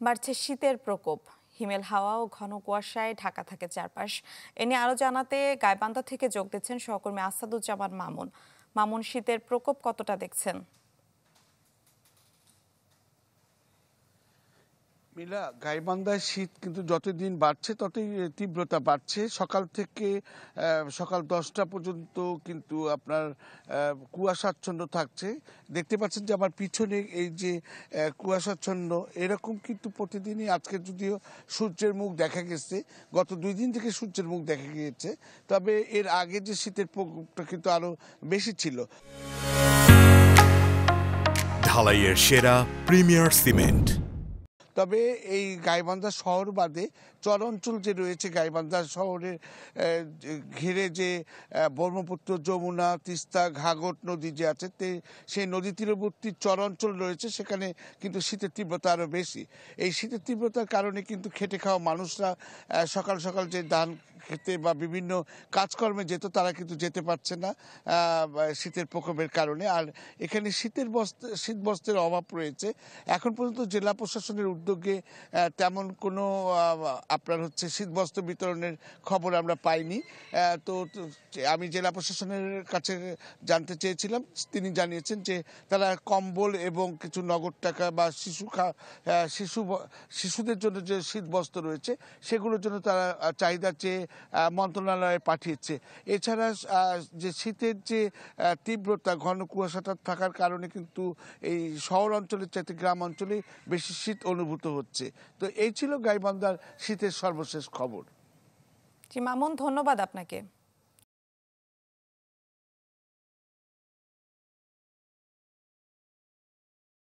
বাড়ছে শীতের প্রকোপ, হিমেল হাওয়া ও ঘন কুয়াশায় ঢাকা থাকে চারপাশ। এ নিয়ে আরো জানাতে গাইবান্ধা থেকে যোগ দিচ্ছেন সহকর্মী আসাদুজ্জামান মামুন। মামুন, শীতের প্রকোপ কতটা দেখছেন? মিলা, গাইবান্ধায় শীত কিন্তু যতদিন বাড়ছে ততই তীব্রতা বাড়ছে। সকাল থেকে সকাল 10টা পর্যন্ত কিন্তু আপনার কুয়াশাচ্ছন্ন থাকছে। দেখতে পাচ্ছেন যে আমার পিছনে এই যে কুয়াশাচ্ছন্ন, এরকম কিন্তু প্রতিদিনই। আজকে যদিও সূর্যের মুখ দেখা গেছে, গত 2 দিন থেকে সূর্যের মুখ দেখা গিয়েছে, তবে এর আগে যে শীতের প্রকোপটা কিন্তু আরো বেশি ছিল। ঢালাইয়ের সেরা প্রিমিয়ার সিমেন্ট। তবে এই গাইবান্ধা শহর বাদে চর অঞ্চল যে রয়েছে, গাইবান্ধা শহরের ঘিরে যে ব্রহ্মপুত্র, যমুনা, তিস্তা, ঘাঘট নদী যে আছে, সেই নদী তীরবর্তী চর অঞ্চল রয়েছে, সেখানে কিন্তু শীতের তীব্রতা আরও বেশি। এই শীতের তীব্রতার কারণে কিন্তু খেটে খাওয়া মানুষরা সকাল সকাল যে ধান খেতে বা বিভিন্ন কাজকর্মে যেত, তারা কিন্তু যেতে পারছে না শীতের প্রকোপের কারণে। আর এখানে শীত বস্ত্রের অভাব রয়েছে। এখন পর্যন্ত জেলা প্রশাসনের উদ্যোগে তেমন কোনো আপনার হচ্ছে শীতবস্ত্র বিতরণের খবর আমরা পাইনি। তো আমি জেলা প্রশাসনের কাছে জানতে চেয়েছিলাম, তিনি জানিয়েছেন যে তারা কম্বল এবং কিছু নগদ টাকা বা শিশুদের জন্য যে শীতবস্ত্র রয়েছে সেগুলোর জন্য তারা চাহিদা চেয়ে মন্ত্রণালয়ে পাঠিয়েছে। এছাড়া যে শীতের যে তীব্রতা, ঘন কুয়াশাটা থাকার কারণে কিন্তু এই শহর অঞ্চলের চাইতে গ্রাম অঞ্চলে বেশি শীত অনুভূত হচ্ছে। তো এই ছিল গাইবান্ধার শীতের সর্বশেষ খবর। জি মামুন, ধন্যবাদ আপনাকে।